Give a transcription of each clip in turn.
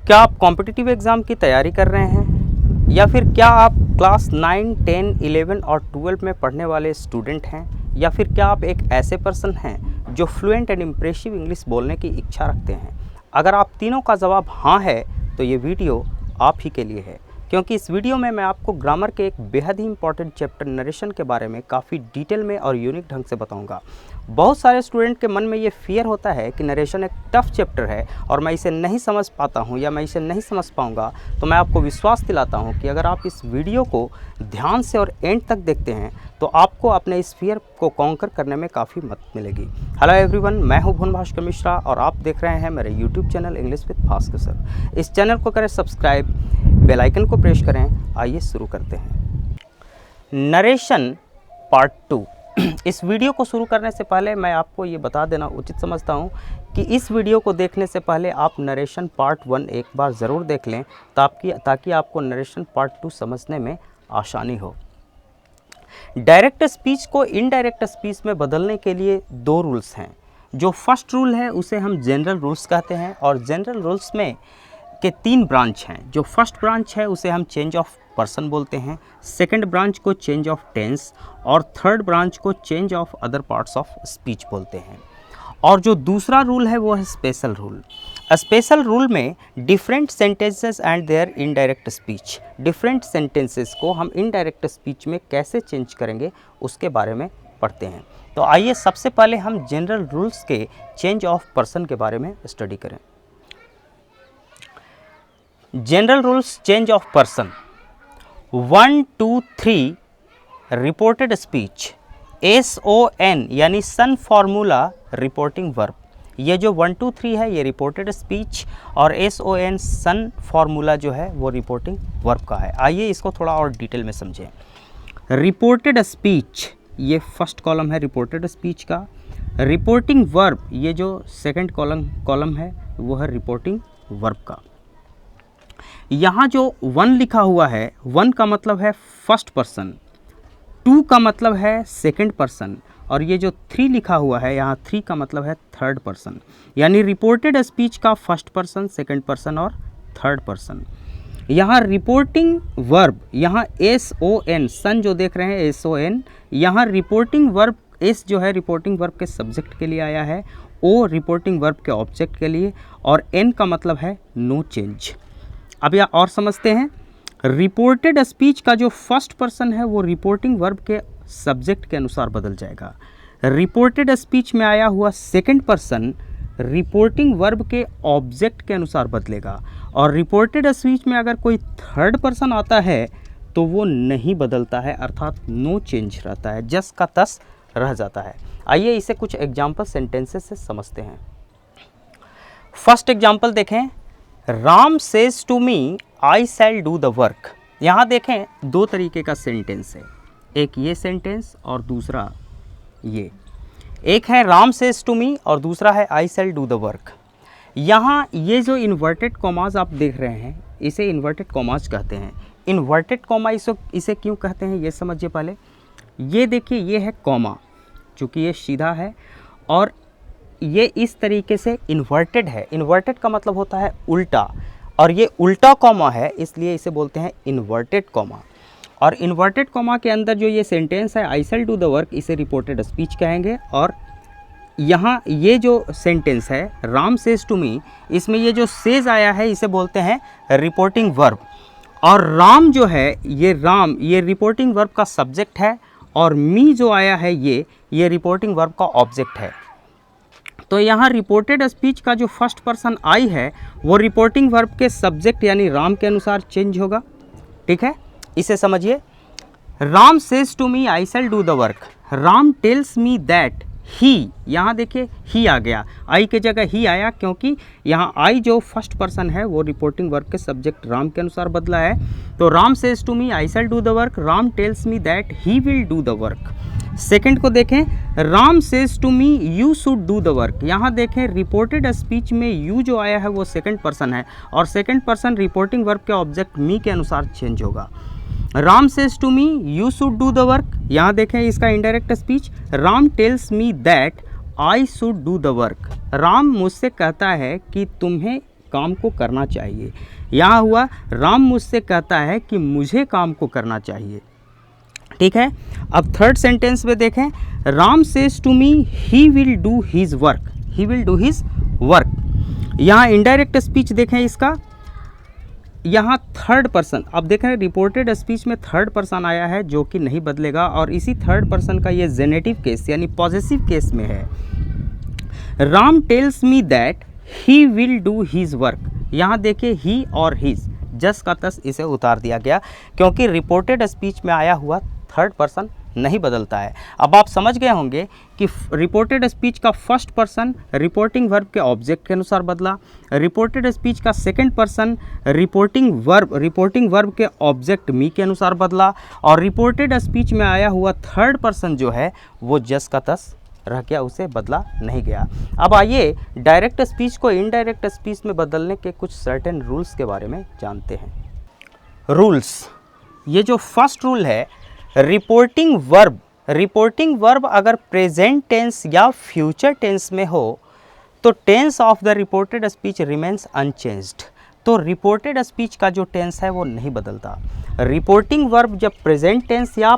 क्या आप competitive exam की तैयारी कर रहे हैं या फिर क्या आप क्लास 9, 10, 11 और 12 में पढ़ने वाले स्टूडेंट हैं या फिर क्या आप एक ऐसे पर्सन हैं जो फ्लुएंट एंड इम्प्रेसिव इंग्लिश बोलने की इच्छा रखते हैं? अगर आप तीनों का जवाब हाँ है तो ये वीडियो आप ही के लिए है, क्योंकि इस वीडियो में मैं आपको ग्रामर के एक बेहद ही इंपॉर्टेंट चैप्टर नरेशन के बारे में काफ़ी डिटेल में और यूनिक ढंग से बताऊंगा। बहुत सारे स्टूडेंट के मन में ये फियर होता है कि नरेशन एक टफ चैप्टर है और मैं इसे नहीं समझ पाता हूँ या मैं इसे नहीं समझ पाऊँगा। तो मैं आपको विश्वास दिलाता हूँ कि अगर आप इस वीडियो को ध्यान से और एंड तक देखते हैं तो आपको अपने इस फियर को कॉन्कर करने में काफ़ी मदद मिलेगी। हेलो एवरीवन, मैं हूँ भुवन भास्कर मिश्रा और आप देख रहे हैं मेरे YouTube channel English with Bhaskar sir. इस चैनल को करें सब्सक्राइब, बेल आइकन को प्रेस करें। आइए शुरू करते हैं। Narration part 2। इस वीडियो को शुरू करने से पहले मैं आपको ये बता देना उचित समझता हूँ कि इस वीडियो को देखने से पहले आप नरेशन पार्ट 1 एक बार ज़रूर देख लें ताकि आपको नरेशन पार्ट 2 समझने में आसानी हो। डायरेक्ट स्पीच को इनडायरेक्ट स्पीच में बदलने के लिए दो रूल्स हैं। जो फर्स्ट रूल है उसे हम जनरल रूल्स कहते हैं और जनरल रूल्स में के 3 ब्रांच हैं। जो फर्स्ट ब्रांच है उसे हम चेंज ऑफ पर्सन बोलते हैं, सेकंड ब्रांच को चेंज ऑफ टेंस और थर्ड ब्रांच को change of other parts of speech बोलते हैं। और जो दूसरा रूल है वो है स्पेशल रूल। स्पेशल रूल में different sentences and their indirect speech, different sentences को हम इनडायरेक्ट स्पीच में कैसे चेंज करेंगे उसके बारे में पढ़ते हैं। तो आइए सबसे पहले हम जनरल रूल्स के चेंज ऑफ पर्सन के बारे में स्टडी करें। General rules change of person. 1, 2, 3 reported speech, SON यानी सन फॉर्मूला रिपोर्टिंग वर्ब। ये जो 1, 2, 3 है ये रिपोर्टेड स्पीच और SON सन फॉर्मूला जो है वो रिपोर्टिंग वर्ब का है। आइए इसको थोड़ा और डिटेल में समझें। रिपोर्टेड स्पीच ये फर्स्ट कॉलम है रिपोर्टेड स्पीच का। रिपोर्टिंग वर्ब ये जो सेकंड कॉलम है वो है रिपोर्टिंग वर्ब का। यहाँ जो 1 लिखा हुआ है, 1 का मतलब है फर्स्ट पर्सन, 2 का मतलब है सेकंड पर्सन और ये जो 3 लिखा हुआ है यहाँ 3 का मतलब है थर्ड पर्सन। यानी रिपोर्टेड स्पीच का फर्स्ट पर्सन, सेकंड पर्सन और थर्ड पर्सन। यहाँ रिपोर्टिंग वर्ब, यहाँ SON सन जो देख रहे हैं SON, यहाँ रिपोर्टिंग वर्ब S जो है रिपोर्टिंग वर्ब के सब्जेक्ट के लिए आया है, O रिपोर्टिंग वर्ब के ऑब्जेक्ट के लिए और N का मतलब है नो चेंज। अब यह और समझते हैं। रिपोर्टेड स्पीच का जो फर्स्ट पर्सन है वो रिपोर्टिंग वर्ब के सब्जेक्ट के अनुसार बदल जाएगा। रिपोर्टेड स्पीच में आया हुआ सेकंड पर्सन रिपोर्टिंग वर्ब के ऑब्जेक्ट के अनुसार बदलेगा और रिपोर्टेड स्पीच में अगर कोई थर्ड पर्सन आता है तो वो नहीं बदलता है, अर्थात नो चेंज रहता है, जस का तस रह जाता है। आइए इसे कुछ एग्जाम्पल सेंटेंसेस से समझते हैं। फर्स्ट एग्जाम्पल देखें। Ram says to me I shall do the work. यहाँ देखें 2 तरीके का सेंटेंस है, एक ये सेंटेंस और दूसरा ये। एक है राम सेज टू मी और दूसरा है आई शैल डू द वर्क। यहाँ ये जो इन्वर्टेड कॉमाज आप देख रहे हैं इसे इन्वर्टेड कॉमाज कहते हैं। इन्वर्टेड कॉमा इसे क्यों कहते हैं ये समझिए पहले। ये देखिए ये है कॉमा, चूँकि ये सीधा है और ये इस तरीके से इन्वर्टेड है। इन्वर्टेड का मतलब होता है उल्टा और ये उल्टा कॉमा है इसलिए इसे बोलते हैं इन्वर्टेड कॉमा। और इन्वर्टेड कॉमा के अंदर जो ये सेंटेंस है आई शैल डू द वर्क, इसे रिपोर्टेड स्पीच कहेंगे। और यहाँ ये जो सेंटेंस है राम सेज टू मी, इसमें ये जो सेज आया है इसे बोलते हैं रिपोर्टिंग वर्ब। और राम जो है ये रिपोर्टिंग वर्ब का सब्जेक्ट है और मी जो आया है ये रिपोर्टिंग वर्ब का ऑब्जेक्ट है। तो यहाँ रिपोर्टेड स्पीच का जो फर्स्ट पर्सन आई है वो रिपोर्टिंग वर्ब के सब्जेक्ट यानी राम के अनुसार चेंज होगा। ठीक है, इसे समझिए। Ram says to me I shall do the work. Ram tells me that he, यहाँ देखिए ही आ गया, आई के जगह ही आया क्योंकि यहाँ आई जो फर्स्ट पर्सन है वो रिपोर्टिंग वर्ब के सब्जेक्ट राम के अनुसार बदला है। तो Ram says to me I shall do the work, Ram tells me that he will do the work. Second को देखें। Ram says to me you should do the work. यहाँ देखें रिपोर्टेड स्पीच में यू जो आया है वो सेकंड पर्सन है और सेकंड पर्सन रिपोर्टिंग वर्ब के ऑब्जेक्ट मी के अनुसार चेंज होगा। Ram says to me you should do the work. यहाँ देखें इसका indirect speech. Ram tells me that I should do the work. Ram मुझसे कहता है कि तुम्हें काम को करना चाहिए। यहाँ हुआ राम मुझसे कहता है कि मुझे काम को करना चाहिए। ठीक है, अब थर्ड सेंटेंस में देखें, Ram says to me he will do his work, he will do his work. यहाँ इनडायरेक्ट स्पीच देखें इसका, यहाँ थर्ड पर्सन, अब देखें रिपोर्टेड स्पीच में थर्ड पर्सन आया है जो कि नहीं बदलेगा, और इसी थर्ड पर्सन का ये जेनेटिव केस यानी पॉजेसिव केस में है। Ram tells me that he will do his work, यहाँ देखिए ही और हिज, जस का तस इसे उतार दिया गया क्योंकि रिपोर्टेड स्पीच में आया हुआ थर्ड पर्सन नहीं बदलता है। अब आप समझ गए होंगे कि रिपोर्टेड स्पीच का फर्स्ट पर्सन रिपोर्टिंग वर्ब के ऑब्जेक्ट के अनुसार बदला, रिपोर्टेड स्पीच का सेकंड पर्सन रिपोर्टिंग वर्ब के ऑब्जेक्ट मी के अनुसार बदला, और रिपोर्टेड स्पीच में आया हुआ थर्ड पर्सन जो है वो जस का तस रह गया, उसे बदला नहीं गया। अब आइए डायरेक्ट स्पीच को इनडायरेक्ट स्पीच में बदलने के कुछ सर्टेन रूल्स के बारे में जानते हैं। रूल्स, ये जो फर्स्ट रूल है, रिपोर्टिंग वर्ब अगर प्रेजेंट टेंस या फ्यूचर टेंस में हो तो tense of the reported speech remains unchanged, तो रिपोर्टेड स्पीच का जो टेंस है वो नहीं बदलता। रिपोर्टिंग वर्ब जब प्रेजेंट टेंस या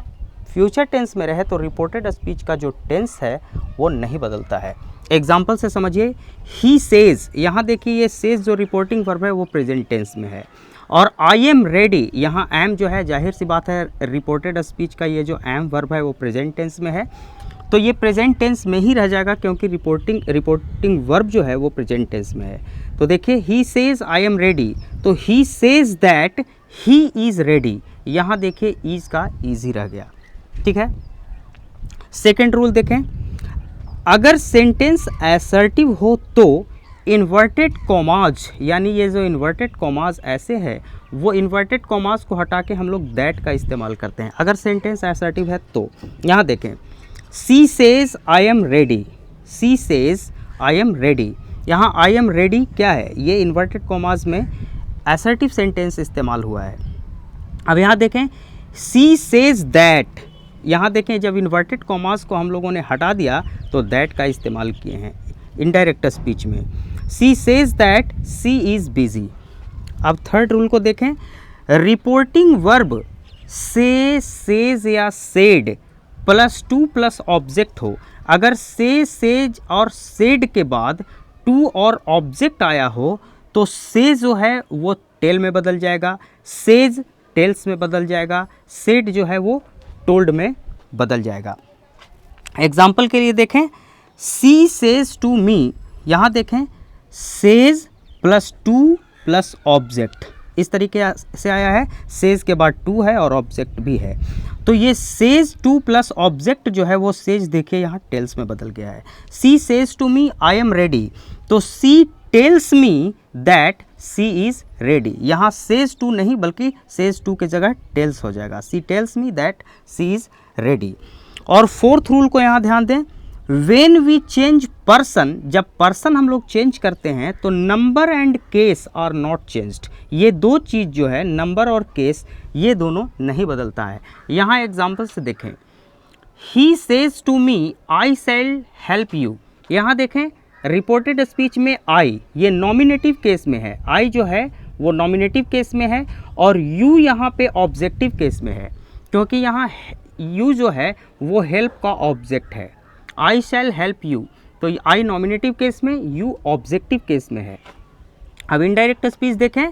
फ्यूचर टेंस में रहे तो रिपोर्टेड स्पीच का जो टेंस है वो नहीं बदलता है। एग्जाम्पल से समझिए, ही सेज, यहाँ देखिए ये सेज जो रिपोर्टिंग वर्ब है वो प्रेजेंट टेंस में है, और आई एम रेडी, यहाँ एम जो है जाहिर सी बात है रिपोर्टेड स्पीच का ये जो एम वर्ब है वो प्रेजेंट टेंस में है, तो ये प्रेजेंट टेंस में ही रह जाएगा क्योंकि रिपोर्टिंग वर्ब जो है वो प्रेजेंट टेंस में है। तो देखिए he says I am ready, तो he says that he is ready, यहाँ देखिए इज का इज ही रह गया। ठीक है, सेकेंड रूल देखें, अगर सेंटेंस असर्टिव हो तो इन्वर्टेड कॉमाज, यानी ये जो इन्वर्टेड कॉमाज ऐसे है वो इन्वर्टेड कॉमाज को हटा के हम लोग दैट का इस्तेमाल करते हैं अगर सेंटेंस असर्टिव है तो। यहाँ देखें, she says I am ready, she says I am ready, यहाँ आई एम रेडी क्या है, ये इन्वर्टेड कॉमाज में असर्टिव सेंटेंस इस्तेमाल हुआ है। अब यहाँ देखें, सी सेज दैट, यहाँ देखें जब इन्वर्टेड कॉमास को हम लोगों ने हटा दिया तो दैट का इस्तेमाल किए हैं इनडायरेक्ट स्पीच में। She says that she is busy. अब थर्ड रूल को देखें, रिपोर्टिंग वर्ब से, सेज या said plus to plus object हो, अगर से, सेज और सेड के बाद टू और ऑब्जेक्ट आया हो तो से जो है वो टेल में बदल जाएगा, सेज टेल्स में बदल जाएगा, सेड जो है वो टोल्ड में बदल जाएगा। एग्जाम्पल के लिए देखें, सी सेज टू मी, यहाँ देखें says plus to plus object, इस तरीके से आया है, सेज के बाद टू है और ऑब्जेक्ट भी है, तो ये सेज टू प्लस ऑब्जेक्ट जो है वो सेज देखिए यहाँ टेल्स में बदल गया है। She says to me I am ready, तो she tells me that she is ready, यहाँ सेज टू नहीं बल्कि सेज टू के जगह टेल्स हो जाएगा, she tells me that she is ready. और फोर्थ रूल को यहाँ ध्यान दें, वेन वी चेंज पर्सन, जब पर्सन हम लोग चेंज करते हैं तो number and case are not changed, ये दो चीज़ जो है नंबर और केस ये दोनों नहीं बदलता है। यहाँ एग्जाम्पल से देखें, he says to me I shall help you, यहाँ देखें रिपोर्टेड स्पीच में आई ये नॉमिनेटिव केस में है, आई जो है वो नॉमिनेटिव केस में है और यू यहाँ पे ऑब्जेक्टिव केस में है, क्योंकि यहाँ यू जो है वो हेल्प का ऑब्जेक्ट है। आई शैल हेल्प यू, तो आई नॉमिनेटिव केस में, यू ऑब्जेक्टिव केस में है। अब इनडायरेक्ट स्पीच देखें,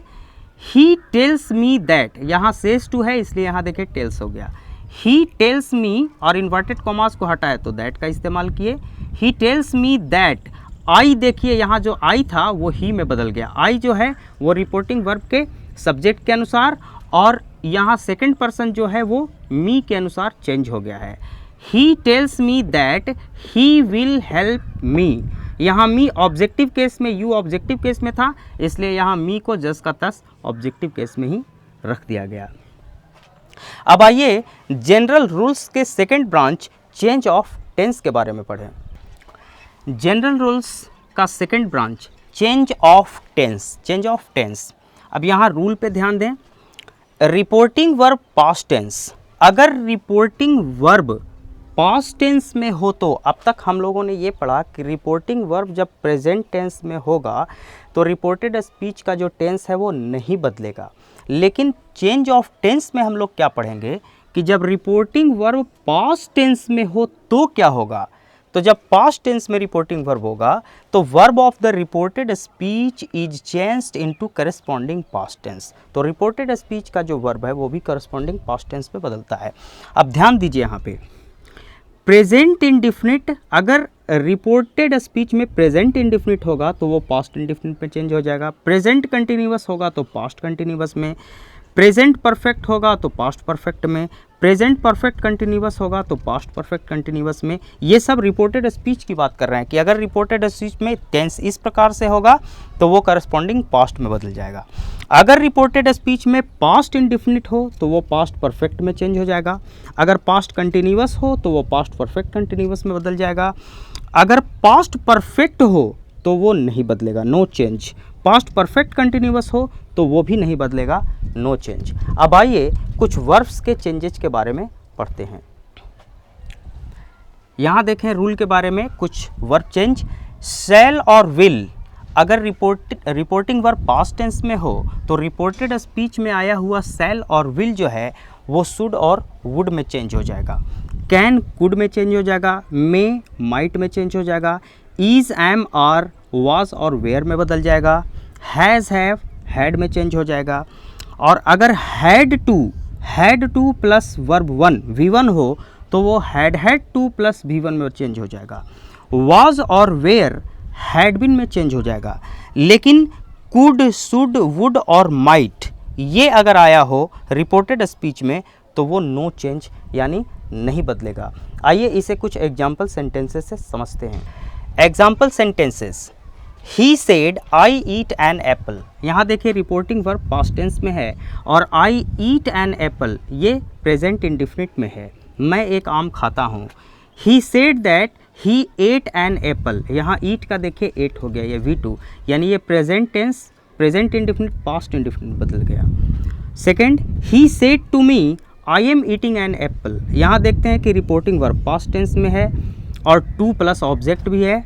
ही टेल्स मी दैट, यहाँ सेज टू है इसलिए यहाँ देखें टेल्स हो गया, ही टेल्स मी और इन्वर्टेड कॉमास को हटाए तो दैट का इस्तेमाल किए, ही टेल्स मी दैट, आई देखिए यहाँ जो आई था वो ही में बदल गया, आई जो है वो रिपोर्टिंग वर्ब के सब्जेक्ट के अनुसार और यहाँ सेकंड पर्सन जो है वो मी के अनुसार चेंज हो गया है। He tells me that he will help me, यहाँ मी ऑब्जेक्टिव केस में, यू ऑब्जेक्टिव केस में था इसलिए यहाँ मी को जस का तस ऑब्जेक्टिव केस में ही रख दिया गया। अब आइए जनरल रूल्स के second branch change of tense के बारे में पढ़ें। जनरल रूल्स का second branch change of tense, change of tense. अब यहाँ रूल पे ध्यान दें, रिपोर्टिंग वर्ब पास्ट टेंस, अगर रिपोर्टिंग वर्ब पास्ट टेंस में हो तो अब तक हम लोगों ने ये पढ़ा कि रिपोर्टिंग वर्ब जब प्रेजेंट टेंस में होगा तो रिपोर्टेड स्पीच का जो टेंस है वो नहीं बदलेगा। लेकिन चेंज ऑफ टेंस में हम लोग क्या पढ़ेंगे कि जब रिपोर्टिंग वर्ब पास्ट टेंस में हो तो क्या होगा। तो जब पास्ट टेंस में रिपोर्टिंग वर्ब होगा तो verb of the reported speech is changed into corresponding past tense. तो रिपोर्टेड स्पीच का जो वर्ब है वो भी करस्पॉन्डिंग पास्ट टेंस में बदलता है। अब ध्यान दीजिए यहाँ पे प्रेजेंट इंडिफिनिट, अगर रिपोर्टेड स्पीच में प्रेजेंट इंडिफिनिट होगा तो वो पास्ट इंडिफिनिट में चेंज हो जाएगा। प्रेजेंट कंटिन्यूअस होगा तो पास्ट कंटिन्यूअस में, प्रेजेंट परफेक्ट होगा तो पास्ट परफेक्ट में, प्रेजेंट परफेक्ट कंटिन्यूअस होगा तो पास्ट परफेक्ट कंटिन्यूअस में। ये सब रिपोर्टेड स्पीच की बात कर रहे हैं कि अगर रिपोर्टेड स्पीच में टेंस इस प्रकार से होगा तो वो करस्पॉन्डिंग पास्ट में बदल जाएगा। अगर रिपोर्टेड स्पीच में पास्ट इंडिफिनिट हो तो वो पास्ट परफेक्ट में चेंज हो जाएगा। अगर पास्ट कंटिन्यूअस हो तो वो पास्ट परफेक्ट कंटिन्यूअस में बदल जाएगा। अगर पास्ट परफेक्ट हो तो वो नहीं बदलेगा, no change. Past perfect continuous हो तो वो भी नहीं बदलेगा, नो चेंज। अब आइए कुछ वर्ब्स के चेंजेस के बारे में पढ़ते हैं। यहाँ देखें रूल के बारे में कुछ वर्ब चेंज। शैल और विल, अगर रिपोर्टिंग वर्ब पास्ट टेंस में हो तो रिपोर्टेड स्पीच में आया हुआ शैल और विल जो है वो शुड और वुड में चेंज हो जाएगा। कैन कुड में चेंज हो जाएगा, मे माइट में चेंज हो जाएगा, इज एम आर वाज और वेयर में बदल जाएगा, हैज़ हैव हैड में चेंज हो जाएगा। और अगर had two plus verb one V1 हो तो वो हैड टू प्लस V1 में चेंज हो जाएगा। वाज और वेयर हैड बीन में चेंज हो जाएगा। लेकिन कुड, शुड, वुड और माइट ये अगर आया हो रिपोर्टेड स्पीच में तो वो नो चेंज यानी नहीं बदलेगा। आइए इसे कुछ एग्जाम्पल सेंटेंसेस से समझते हैं। Example sentences, he said I eat an apple. यहाँ देखिए रिपोर्टिंग वर्ब पास्ट टेंस में है और आई ईट एन एप्पल ये प्रेजेंट इंडिफिनिट में है, मैं एक आम खाता हूँ। He said that he ate an apple, यहाँ ईट का देखिए एट हो गया, ये V2 यानी ये present tense present indefinite past indefinite बदल गया। Second, he said to me I am eating an apple. यहाँ देखते हैं कि रिपोर्टिंग वर्ब पास्ट टेंस में है और टू प्लस ऑब्जेक्ट भी है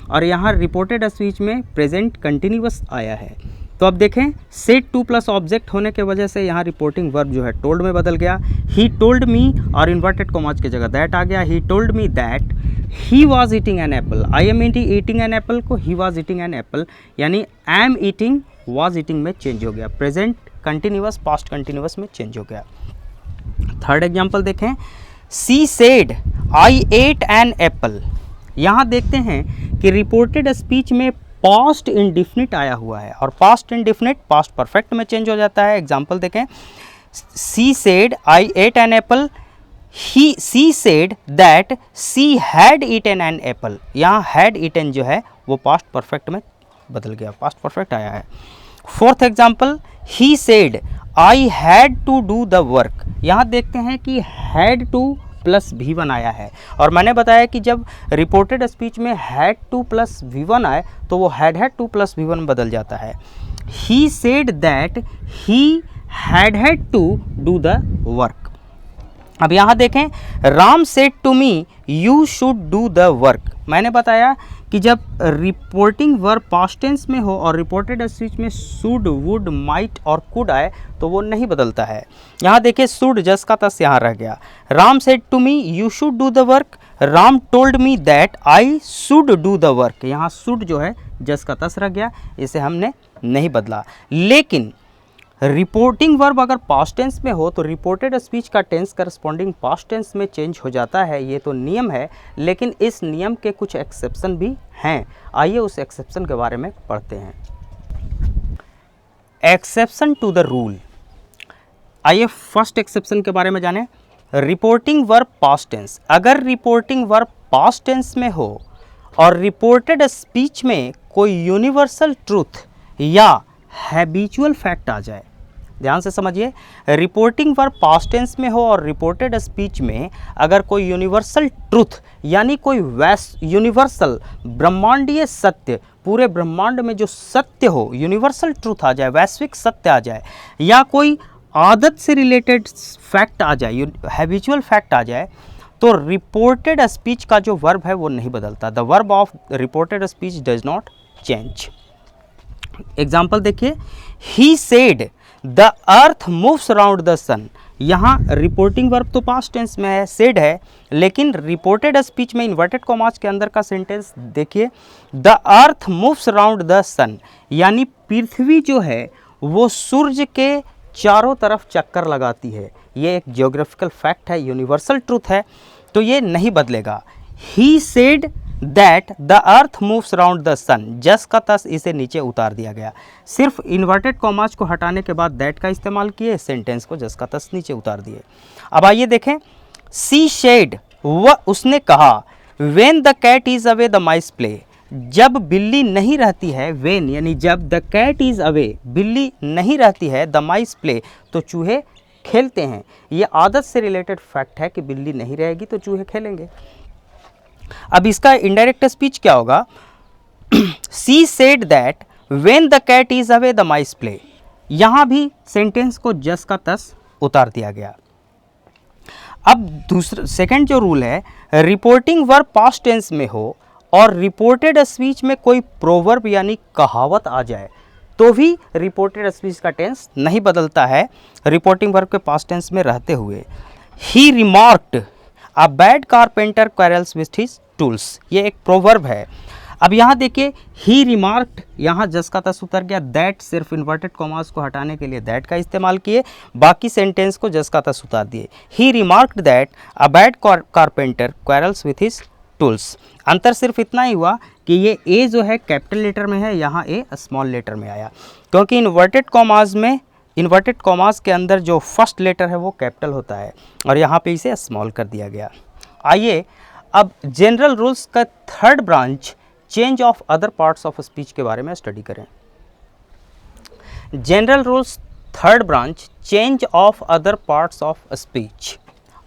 और यहाँ रिपोर्टेड स्पीच में प्रेजेंट कंटिन्यूअस आया है। तो अब देखें सेड टू प्लस ऑब्जेक्ट होने के वजह से यहाँ रिपोर्टिंग वर्ब जो है टोल्ड में बदल गया। ही टोल्ड मी और इन्वर्टेड कॉमास की जगह दैट आ गया। He told me that he was eating an apple. I am eating an apple को he was eating an apple यानी एम ईटिंग वॉज ईटिंग में चेंज हो गया, प्रेजेंट कंटिन्यूअस पास्ट कंटिन्यूअस में चेंज हो गया। थर्ड एग्जाम्पल देखें, she said I ate an apple. यहाँ देखते हैं कि रिपोर्टेड स्पीच में पास्ट इंडिफिनिट आया हुआ है और पास्ट इंडिफिनिट पास्ट परफेक्ट में चेंज हो जाता है। एग्जाम्पल देखें, she said I ate an apple, she said that she had eaten an apple. यहाँ हैड ईटन जो है वो पास्ट परफेक्ट में बदल गया, पास्ट परफेक्ट आया है। Fourth example, he said I had to do the work. यहाँ देखते हैं कि हैड टू प्लस V1 आया है और मैंने बताया कि जब रिपोर्टेड स्पीच में हैड टू प्लस V1 आए तो वो हैड टू प्लस V1 में बदल जाता है। He said that he had to do the work. अब यहाँ देखें, Ram said to me you should do the work. मैंने बताया कि जब रिपोर्टिंग वर्ब पास्ट टेंस में हो और रिपोर्टेड स्पीच में शुड, वुड, माइट और कुड आए तो वो नहीं बदलता है। यहाँ देखिए शुड जस का तस यहाँ रह गया। Ram said to me you should do the work, Ram told me that I should do the work. यहाँ शुड जो है जस का तस रह गया, इसे हमने नहीं बदला। लेकिन रिपोर्टिंग वर्ब अगर पास्ट टेंस में हो तो रिपोर्टेड स्पीच का टेंस करस्पॉन्डिंग पास्ट टेंस में चेंज हो जाता है, ये तो नियम है। लेकिन इस नियम के कुछ एक्सेप्शन भी हैं, आइए उस एक्सेप्शन के बारे में पढ़ते हैं। एक्सेप्शन टू द रूल, आइए फर्स्ट एक्सेप्शन के बारे में जानें। रिपोर्टिंग वर्ब पास्ट टेंस, अगर रिपोर्टिंग वर्ब पास्ट टेंस में हो और रिपोर्टेड स्पीच में कोई यूनिवर्सल ट्रूथ या हैबिचुअल फैक्ट आ जाए, ध्यान से समझिए, रिपोर्टिंग वर्ब पास्ट टेंस में हो और रिपोर्टेड स्पीच में अगर कोई यूनिवर्सल ट्रूथ यानी कोई यूनिवर्सल ब्रह्मांडीय सत्य, पूरे ब्रह्मांड में जो सत्य हो, यूनिवर्सल ट्रूथ आ जाए, वैश्विक सत्य आ जाए, या कोई आदत से रिलेटेड फैक्ट आ जाए, हैबिचुअल फैक्ट आ जाए, तो रिपोर्टेड स्पीच का जो वर्ब है वो नहीं बदलता, the verb of reported speech does not change. Example देखिए, he said the earth moves around the sun. यहाँ रिपोर्टिंग वर्ब तो पास्ट टेंस में है, सेड है, लेकिन रिपोर्टेड स्पीच में इन्वर्टेड कॉमास के अंदर का सेंटेंस देखिए, the earth moves around the sun, यानी पृथ्वी जो है वो सूर्य के चारों तरफ चक्कर लगाती है। ये एक जियोग्राफिकल फैक्ट है, यूनिवर्सल ट्रूथ है, तो ये नहीं बदलेगा। He said that the earth moves around the sun, जस का तस इसे नीचे उतार दिया गया। सिर्फ इन्वर्टेड कॉमास को हटाने के बाद दैट का इस्तेमाल किए, सेंटेंस को जस का तस नीचे उतार दिए। अब आइए देखें, सी शेड, वह उसने कहा, when the cat is away the mice play, जब बिल्ली नहीं रहती है, व्हेन यानी जब, द कैट इज अवे बिल्ली नहीं रहती है, द माइस प्ले तो चूहे खेलते हैं। ये आदत से रिलेटेड फैक्ट है कि बिल्ली नहीं रहेगी तो चूहे खेलेंगे। अब इसका इनडायरेक्ट स्पीच क्या होगा, she said that when the cat is away the mice play, यहां भी सेंटेंस को जस का तस उतार दिया गया। अब दूसरा सेकंड जो रूल है, रिपोर्टिंग वर्ब पास्ट टेंस में हो और रिपोर्टेड स्पीच में कोई प्रोवर्ब यानी कहावत आ जाए तो भी रिपोर्टेड स्पीच का टेंस नहीं बदलता है रिपोर्टिंग वर्ब के पास्ट टेंस में रहते हुए। He remarked a bad carpenter quarrels with his tools, ये एक प्रोवर्ब है। अब यहाँ देखिए, ही रिमार्क्ड, यहाँ जस का तस उतर गया, दैट सिर्फ इन्वर्टेड कॉमास को हटाने के लिए दैट का इस्तेमाल किए, बाकी सेंटेंस को जस का तस उतार दिए। He remarked that a bad carpenter quarrels with his tools. अंतर सिर्फ इतना ही हुआ कि ये ए जो है कैपिटल लेटर में है, यहाँ ए स्मॉल लेटर में आया, क्योंकि इन्वर्टेड कॉमास के अंदर जो फर्स्ट लेटर है वो कैपिटल होता है और यहाँ पे इसे स्मॉल कर दिया गया। आइए अब जनरल रूल्स का third branch, change of other parts of speech के बारे में स्टडी करें। General rules third branch, change of other parts of speech.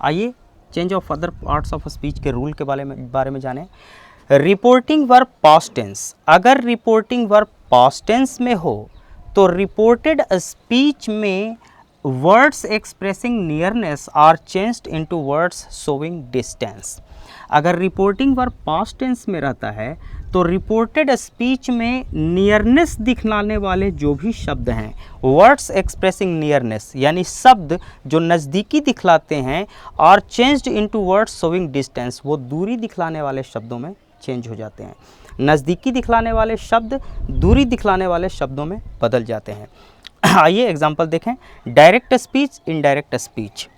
आइए change of other parts of speech के रूल के बारे में जानें। रिपोर्टिंग वर्ब पास्ट टेंस, अगर रिपोर्टिंग वर्ब पास्ट टेंस में हो तो रिपोर्टेड स्पीच में words expressing nearness are changed into words showing distance. अगर रिपोर्टिंग वर्ब पास्ट टेंस में रहता है तो रिपोर्टेड स्पीच में नियरनेस दिखलाने वाले जो भी शब्द हैं, वर्ड्स एक्सप्रेसिंग नियरनेस यानी शब्द जो नज़दीकी दिखलाते हैं, और changed into words showing distance, वो दूरी दिखलाने वाले शब्दों में चेंज हो जाते हैं। नज़दीकी दिखलाने वाले शब्द दूरी दिखलाने वाले शब्दों में बदल जाते हैं। आइए एग्जांपल देखें। Direct speech, indirect speech,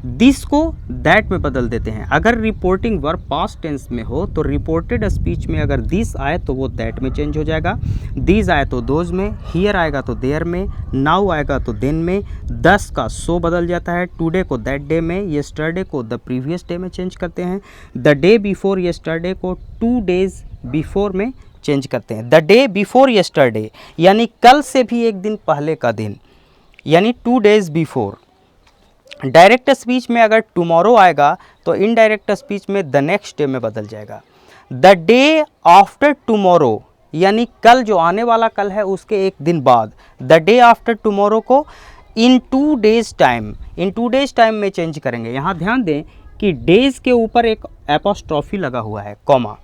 this को दैट में बदल देते हैं। अगर रिपोर्टिंग वर्ब पास्ट टेंस में हो तो रिपोर्टेड स्पीच में अगर दिस आए तो वो दैट में चेंज हो जाएगा, दीज आए तो दोज में, हियर आएगा तो देयर में, नाउ आएगा तो देन में, दस का सो बदल जाता है, टुडे को दैट डे में, येस्टरडे को द प्रीवियस डे में चेंज करते हैं, द डे बिफोर येस्टरडे को 2 days बिफोर में चेंज करते हैं। द डे बिफोर येस्टरडे यानी कल से भी एक दिन पहले का दिन, यानी 2 days बिफोर। डायरेक्ट स्पीच में अगर टुमारो आएगा तो इनडायरेक्ट स्पीच में द नेक्स्ट डे में बदल जाएगा। द डे आफ्टर टुमारो यानी कल जो आने वाला कल है उसके एक दिन बाद, द डे आफ्टर टुमारो को in 2 days time, in 2 days time में चेंज करेंगे। यहाँ ध्यान दें कि डेज के ऊपर एक एपोस्ट्रॉफी लगा हुआ है, कॉमा।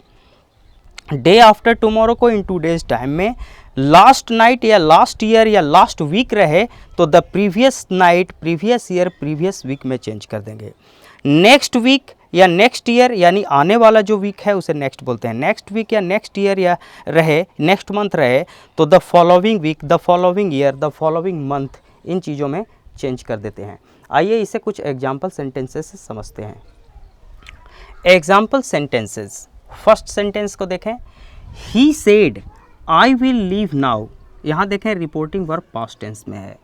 डे आफ्टर टुमारो को इन 2 days टाइम में, लास्ट नाइट या लास्ट ईयर या लास्ट वीक रहे तो the previous night, previous year, previous week में चेंज कर देंगे। नेक्स्ट वीक या नेक्स्ट ईयर यानी आने वाला जो वीक है उसे नेक्स्ट बोलते हैं। नेक्स्ट वीक या नेक्स्ट ईयर या रहे, नेक्स्ट मंथ रहे तो the following week, the following year, the following month, इन चीज़ों में चेंज कर देते हैं। आइए इसे कुछ एग्जाम्पल सेंटेंसेस से समझते हैं। एग्जाम्पल सेंटेंसेस, फर्स्ट सेंटेंस को देखें। He said I will leave now, यहाँ देखें रिपोर्टिंग वर्ब पास्ट टेंस में है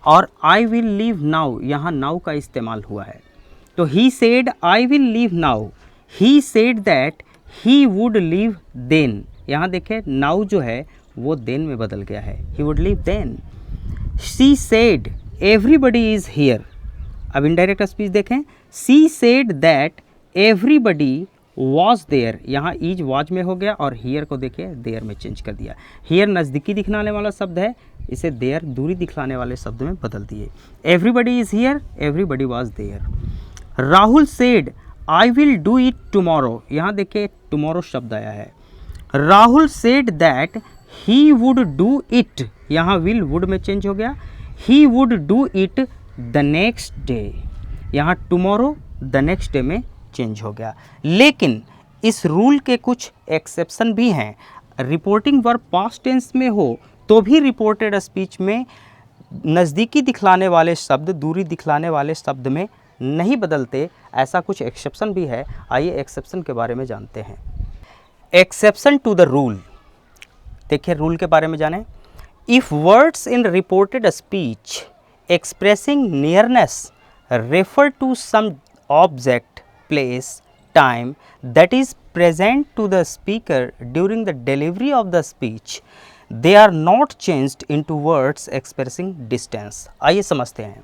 और आई विल लीव नाउ, यहाँ नाउ का इस्तेमाल हुआ है। तो he said I will leave now, he said that he would leave then, यहाँ देखें नाउ जो है वो देन में बदल गया है, he would leave then. She said everybody is here, अब इनडायरेक्ट स्पीच देखें। She said that everybody was there, यहाँ ईज वॉज में हो गया और हियर को देखिए देयर में चेंज कर दिया। हियर नज़दीकी दिखलाने वाला शब्द है, इसे देयर दूरी दिखलाने वाले शब्द में बदल दिए। Everybody is here, everybody was there. Rahul said I will do it tomorrow, यहाँ देखिए टुमारो शब्द आया है। Rahul said that he would do it, यहाँ विल वुड में चेंज हो गया, he would do it the next day, यहाँ टुमारो द नेक्स्ट डे में चेंज हो गया। लेकिन इस रूल के कुछ एक्सेप्शन भी हैं। रिपोर्टिंग वर्ब पास्ट टेंस में हो तो भी रिपोर्टेड स्पीच में नज़दीकी दिखलाने वाले शब्द दूरी दिखलाने वाले शब्द में नहीं बदलते, ऐसा कुछ एक्सेप्शन भी है। आइए एक्सेप्शन के बारे में जानते हैं। एक्सेप्शन टू द रूल, देखिए रूल के बारे में जानें। If words in reported speech expressing nearness refer to some object, place, time that is present to the speaker during the delivery of the speech, they are not changed into words expressing distance। आइए समझते हैं।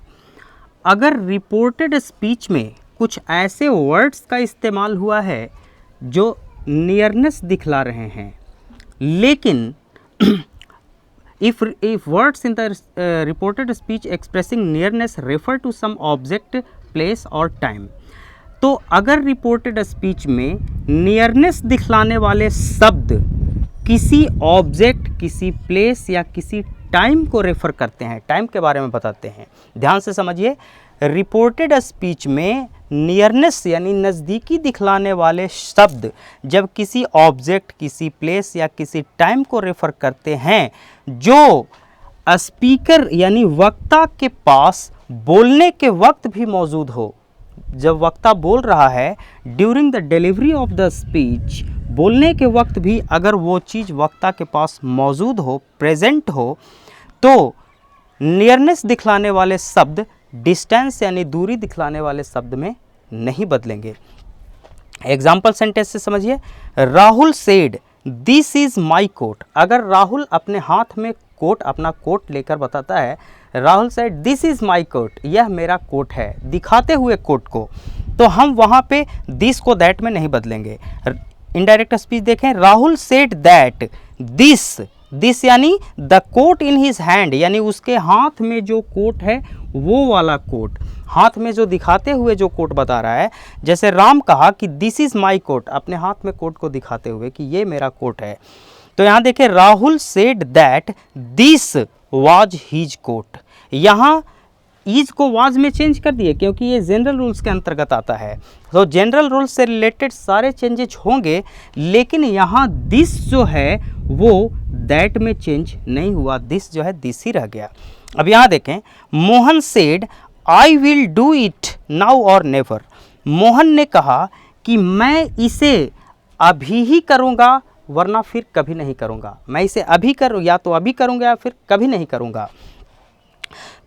अगर reported speech में कुछ ऐसे words का इस्तेमाल हुआ है जो नियरनेस दिखला रहे हैं, लेकिन if words in the reported speech expressing nearness refer to some object, place or time, तो अगर रिपोर्टेड स्पीच में नियरनेस दिखलाने वाले शब्द किसी ऑब्जेक्ट, किसी प्लेस या किसी टाइम को रेफर करते हैं, टाइम के बारे में बताते हैं, ध्यान से समझिए। रिपोर्टेड स्पीच में नियरनेस यानी नज़दीकी दिखलाने वाले शब्द जब किसी ऑब्जेक्ट, किसी प्लेस या किसी टाइम को रेफर करते हैं जो स्पीकर यानी वक्ता के पास बोलने के वक्त भी मौजूद हो, जब वक्ता बोल रहा है during the delivery of the speech, बोलने के वक्त भी अगर वो चीज़ वक्ता के पास मौजूद हो, प्रेजेंट हो, तो नियरनेस दिखलाने वाले शब्द डिस्टेंस यानी दूरी दिखलाने वाले शब्द में नहीं बदलेंगे। एग्जाम्पल सेंटेंस से समझिए। Rahul said this is my coat, अगर राहुल अपने हाथ में कोट, अपना कोट लेकर बताता है, Rahul said this is my coat, यह मेरा कोट है, दिखाते हुए कोट को, तो हम वहाँ पे दिस को दैट में नहीं बदलेंगे। इनडायरेक्ट स्पीच देखें, Rahul said that this, this यानी the coat in his hand, यानी उसके हाथ में जो कोट है वो वाला कोट, हाथ में जो दिखाते हुए जो कोट बता रहा है। जैसे राम कहा कि दिस इज़ माई कोट, अपने हाथ में कोट को दिखाते हुए कि ये मेरा कोट है। तो यहाँ देखिए Rahul said that this was his coat, यहाँ ईज को वाज में चेंज कर दिए क्योंकि ये जनरल रूल्स के अंतर्गत आता है। तो जनरल रूल्स से रिलेटेड सारे चेंजेज होंगे, लेकिन यहाँ दिस जो है वो दैट में चेंज नहीं हुआ, दिस जो है दिस ही रह गया। अब यहाँ देखें, Mohan said I will do it now और नेवर, मोहन ने कहा कि मैं इसे अभी ही करूँगा वरना फिर कभी नहीं करूँगा, मैं इसे अभी करूँ या तो अभी करूँगा या फिर कभी नहीं करूँगा।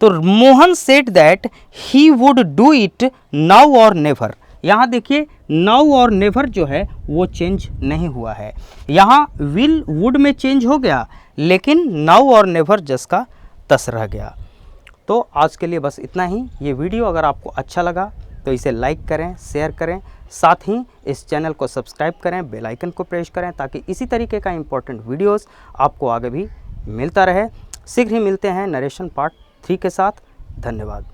तो Mohan said that he would do it now और नेवर, यहाँ देखिए नाउ और नेवर जो है वो चेंज नहीं हुआ है, यहाँ विल वुड में चेंज हो गया, लेकिन नाउ और नेवर जिसका तस रह गया। तो आज के लिए बस इतना ही। ये वीडियो अगर आपको अच्छा लगा तो इसे लाइक करें, शेयर करें, साथ ही इस चैनल को सब्सक्राइब करें, बेल आइकन को प्रेस करें ताकि इसी तरीके का इम्पोर्टेंट वीडियोस आपको आगे भी मिलता रहे। शीघ्र ही मिलते हैं नरेशन पार्ट 3 के साथ। धन्यवाद।